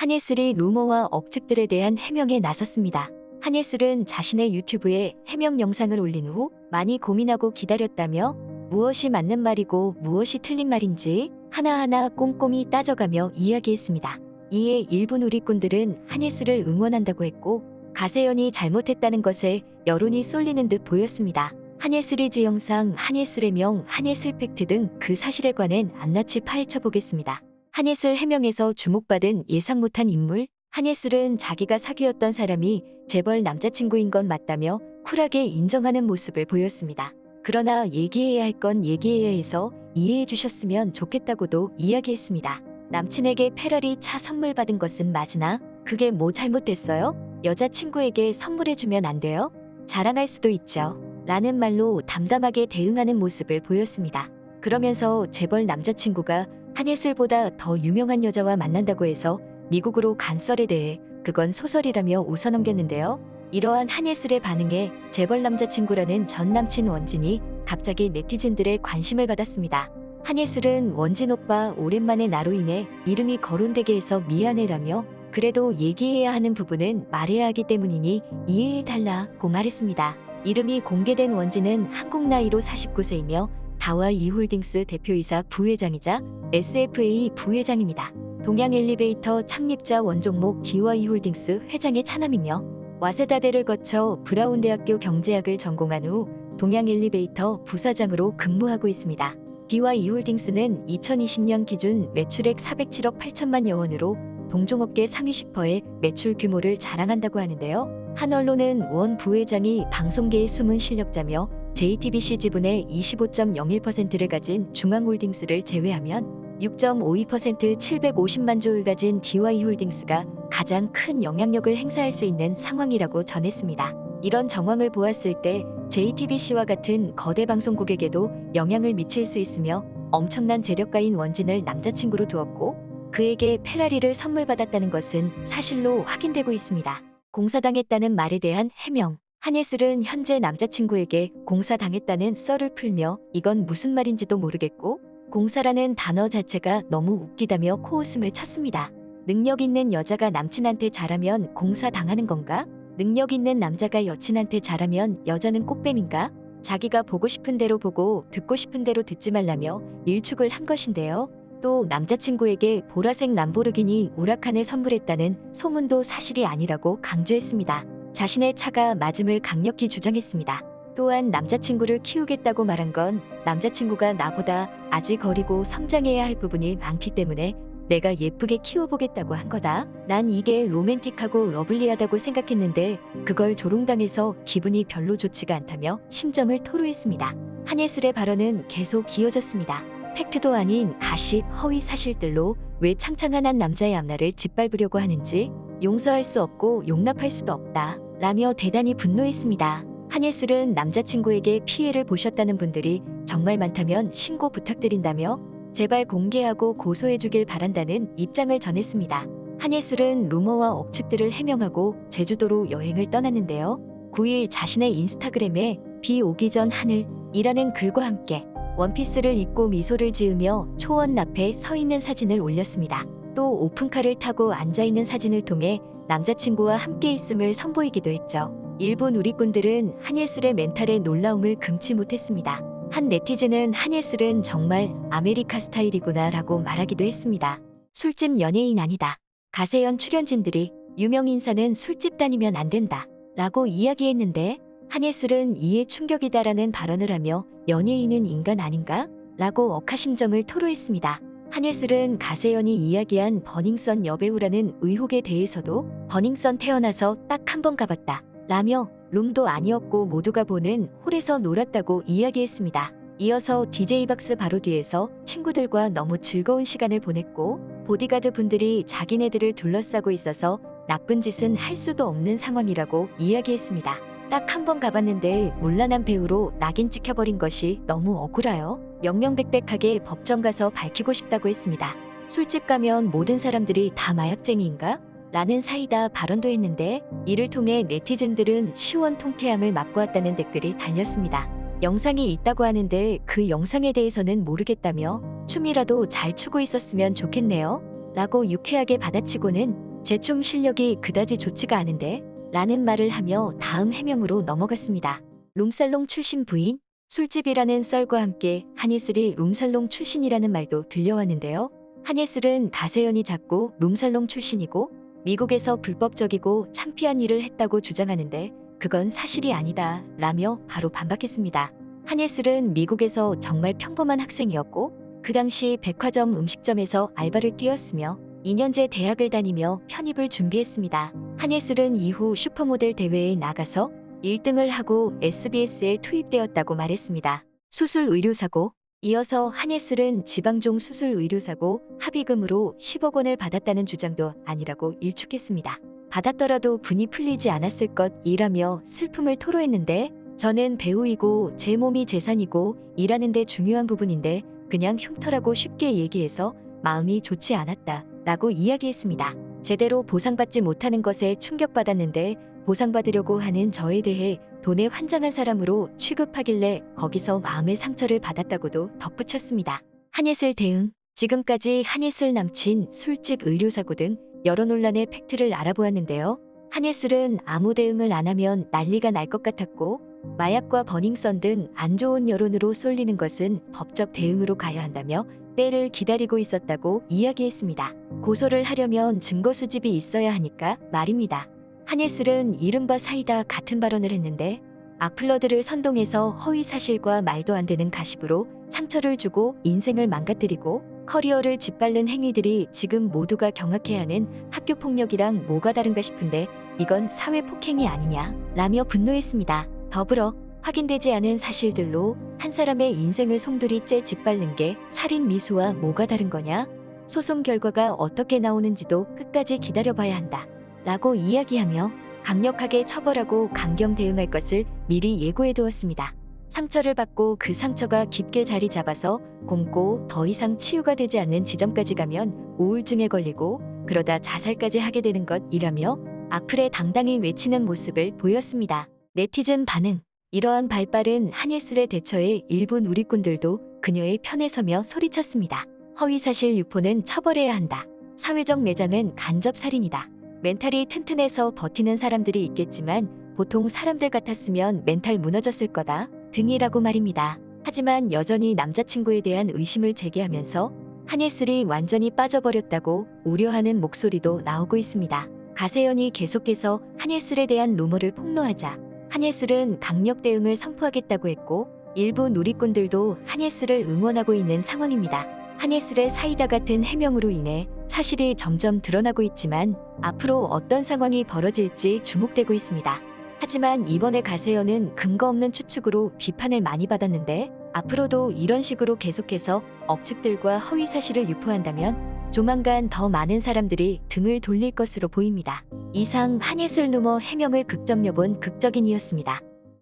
한예슬이 루머와 억측들에 대한 해명에 나섰습니다. 한예슬은 자신의 유튜브에 해명 영상을 올린 후 많이 고민하고 기다렸다며 무엇이 맞는 말이고 무엇이 틀린 말인지 하나하나 꼼꼼히 따져가며 이야기했습니다. 이에 일부 누리꾼들은 한예슬을 응원한다고 했고 가세연이 잘못했다는 것에 여론이 쏠리는 듯 보였습니다. 한예슬이즈 영상, 한예슬 해명, 한예슬 팩트 등 그 사실에 관해 낱낱이 파헤쳐 보겠습니다. 한예슬 해명에서 주목받은 예상 못한 인물. 한예슬은 자기가 사귀었던 사람이 재벌 남자친구인 건 맞다며 쿨하게 인정하는 모습을 보였습니다. 그러나 얘기해야 할 건 얘기해야 해서 이해해 주셨으면 좋겠다고도 이야기했습니다. 남친에게 페라리 차 선물 받은 것은 맞으나 그게 뭐 잘못됐어요? 여자친구에게 선물해주면 안 돼요? 자랑할 수도 있죠. 라는 말로 담담하게 대응하는 모습을 보였습니다. 그러면서 재벌 남자친구가 한예슬보다 더 유명한 여자와 만난다고 해서 미국으로 간 썰에 대해 그건 소설이라며 웃어넘겼는데요. 이러한 한예슬의 반응에 재벌 남자친구라는 전 남친 원진이 갑자기 네티즌들의 관심을 받았습니다. 한예슬은 원진 오빠 오랜만에 나로 인해 이름이 거론되게 해서 미안해라며 그래도 얘기해야 하는 부분은 말해야 하기 때문이니 이해해달라고 말했습니다. 이름이 공개된 원진은 한국 나이로 49세이며 다와이홀딩스 대표이사 부회장이자 SFA 부회장입니다. 동양엘리베이터 창립자 원종목 DY홀딩스 회장의 차남이며 와세다대를 거쳐 브라운대학교 경제학을 전공한 후 동양엘리베이터 부사장으로 근무하고 있습니다. DY홀딩스는 2020년 기준 매출액 407억 8천만여 원으로 동종업계 상위 10%의 매출 규모를 자랑한다고 하는데요. 한 언론은 원 부회장이 방송계의 숨은 실력자며 JTBC 지분의 25.01%를 가진 중앙홀딩스를 제외하면 6.52% 750만 주를 가진 DY홀딩스가 가장 큰 영향력을 행사할 수 있는 상황이라고 전했습니다. 이런 정황을 보았을 때 JTBC와 같은 거대 방송국에게도 영향을 미칠 수 있으며 엄청난 재력가인 원진을 남자친구로 두었고 그에게 페라리를 선물 받았다는 것은 사실로 확인되고 있습니다. 공사당했다는 말에 대한 해명. 한예슬은 현재 남자친구에게 공사당했다는 썰을 풀며 이건 무슨 말인지도 모르겠고 공사라는 단어 자체가 너무 웃기다며 코웃음을 쳤습니다. 능력 있는 여자가 남친한테 잘하면 공사당하는 건가? 능력 있는 남자가 여친한테 잘하면 여자는 꽃뱀인가? 자기가 보고 싶은 대로 보고 듣고 싶은 대로 듣지 말라며 일축을 한 것인데요. 또 남자친구에게 보라색 람보르기니 우라칸을 선물했다는 소문도 사실이 아니라고 강조했습니다. 자신의 차가 맞음을 강력히 주장했습니다. 또한 남자친구를 키우겠다고 말한 건 남자친구가 나보다 아직 어리고 성장해야 할 부분이 많기 때문에 내가 예쁘게 키워보겠다고 한 거다. 난 이게 로맨틱하고 러블리하다고 생각했는데 그걸 조롱당해서 기분이 별로 좋지가 않다며 심정을 토로했습니다. 한예슬의 발언은 계속 이어졌습니다. 팩트도 아닌 가십, 허위 사실들로 왜 창창한 한 남자의 앞날을 짓밟으려고 하는지 용서할 수 없고 용납할 수도 없다. 라며 대단히 분노했습니다. 한예슬은 남자친구에게 피해를 보셨다는 분들이 정말 많다면 신고 부탁드린다며 제발 공개하고 고소해주길 바란다는 입장을 전했습니다. 한예슬은 루머와 억측들을 해명하고 제주도로 여행을 떠났는데요. 9일 자신의 인스타그램에 비 오기 전 하늘이라는 글과 함께 원피스를 입고 미소를 지으며 초원 앞에 서 있는 사진을 올렸습니다. 또 오픈카를 타고 앉아있는 사진을 통해 남자친구와 함께 있음을 선보이기도 했죠. 일부 누리꾼들은 한예슬의 멘탈에 놀라움을 금치 못했습니다. 한 네티즌은 한예슬은 정말 아메리카 스타일이구나 라고 말하기도 했습니다. 술집 연예인 아니다. 가세연 출연진들이 유명 인사는 술집 다니면 안 된다 라고 이야기했는데 한예슬은 이에 충격이다라는 발언을 하며 연예인은 인간 아닌가? 라고 억하심정을 토로했습니다. 한예슬은 가세연이 이야기한 버닝썬 여배우라는 의혹에 대해서도 버닝썬 태어나서 딱 한 번 가봤다 라며 룸도 아니었고 모두가 보는 홀에서 놀았다고 이야기했습니다. 이어서 DJ박스 바로 뒤에서 친구들과 너무 즐거운 시간을 보냈고 보디가드 분들이 자기네들을 둘러싸고 있어서 나쁜 짓은 할 수도 없는 상황이라고 이야기했습니다. 딱 한 번 가봤는데 문란한 배우로 낙인 찍혀버린 것이 너무 억울해요. 명명백백하게 법정 가서 밝히고 싶다고 했습니다. 술집 가면 모든 사람들이 다 마약쟁이인가? 라는 사이다 발언도 했는데 이를 통해 네티즌들은 시원통쾌함을 맛보았다는 댓글이 달렸습니다. 영상이 있다고 하는데 그 영상에 대해서는 모르겠다며 춤이라도 잘 추고 있었으면 좋겠네요 라고 유쾌하게 받아치고는 제 춤 실력이 그다지 좋지가 않은데 라는 말을 하며 다음 해명으로 넘어갔습니다. 룸살롱 출신 부인, 술집이라는 썰과 함께 한예슬이 룸살롱 출신이라는 말도 들려왔는데요. 한예슬은 가세연이 작고 룸살롱 출신이고 미국에서 불법적이고 창피한 일을 했다고 주장하는데 그건 사실이 아니다 라며 바로 반박했습니다. 한예슬은 미국에서 정말 평범한 학생이었고 그 당시 백화점 음식점에서 알바를 뛰었으며 2년제 대학을 다니며 편입을 준비했습니다. 한예슬은 이후 슈퍼모델 대회에 나가서 1등을 하고 SBS에 투입되었다고 말했습니다. 수술 의료사고. 이어서 한예슬은 지방종 수술 의료사고 합의금으로 10억 원을 받았다는 주장도 아니라고 일축했습니다. 받았더라도 분이 풀리지 않았을 것이라며 슬픔을 토로했는데 저는 배우이고 제 몸이 재산이고 일하는데 중요한 부분인데 그냥 흉터라고 쉽게 얘기해서 마음이 좋지 않았다 라고 이야기했습니다. 제대로 보상받지 못하는 것에 충격받았는데 보상받으려고 하는 저에 대해 돈에 환장한 사람으로 취급하길래 거기서 마음의 상처를 받았다고도 덧붙였습니다. 한예슬 대응. 지금까지 한예슬 남친, 술집 의료사고 등 여러 논란의 팩트를 알아보았는데요. 한예슬은 아무 대응을 안 하면 난리가 날 것 같았고 마약과 버닝썬 등 안 좋은 여론으로 쏠리는 것은 법적 대응으로 가야 한다며 때를 기다리고 있었다고 이야기했습니다. 고소를 하려면 증거 수집이 있어야 하니까 말입니다. 한예슬은 이른바 사이다 같은 발언을 했는데 악플러들을 선동해서 허위 사실과 말도 안 되는 가십으로 상처를 주고 인생을 망가뜨리고 커리어를 짓밟는 행위들이 지금 모두가 경악해하는 학교폭력이랑 뭐가 다른가 싶은데 이건 사회폭행이 아니냐 라며 분노했습니다. 더불어 확인되지 않은 사실들로 한 사람의 인생을 송두리째 짓밟는 게 살인 미수와 뭐가 다른 거냐? 소송 결과가 어떻게 나오는지도 끝까지 기다려봐야 한다 라고 이야기하며 강력하게 처벌하고 강경 대응할 것을 미리 예고해두었습니다. 상처를 받고 그 상처가 깊게 자리 잡아서 곪고 더 이상 치유가 되지 않는 지점까지 가면 우울증에 걸리고 그러다 자살까지 하게 되는 것이라며 악플에 당당히 외치는 모습을 보였습니다. 네티즌 반응. 이러한 발빠른 한예슬의 대처에 일부 누리꾼들도 그녀의 편에 서며 소리쳤습니다. 허위사실 유포는 처벌해야 한다. 사회적 매장은 간접살인이다. 멘탈이 튼튼해서 버티는 사람들이 있겠지만 보통 사람들 같았으면 멘탈 무너졌을 거다 등이라고 말입니다. 하지만 여전히 남자친구에 대한 의심을 제기하면서 한예슬이 완전히 빠져버렸다고 우려하는 목소리도 나오고 있습니다. 가세연이 계속해서 한예슬에 대한 루머를 폭로하자 한예슬은 강력 대응을 선포하겠다고 했고 일부 누리꾼들도 한예슬을 응원하고 있는 상황입니다. 한예슬의 사이다 같은 해명으로 인해 사실이 점점 드러나고 있지만 앞으로 어떤 상황이 벌어질지 주목되고 있습니다. 하지만 이번에 가세연은 근거 없는 추측으로 비판을 많이 받았는데 앞으로도 이런 식으로 계속해서 억측들과 허위 사실을 유포한다면 조만간 더 많은 사람들이 등을 돌릴 것으로 보입니다. 이상 한예슬 루머 해명을 극적여본 극적인이었습니다.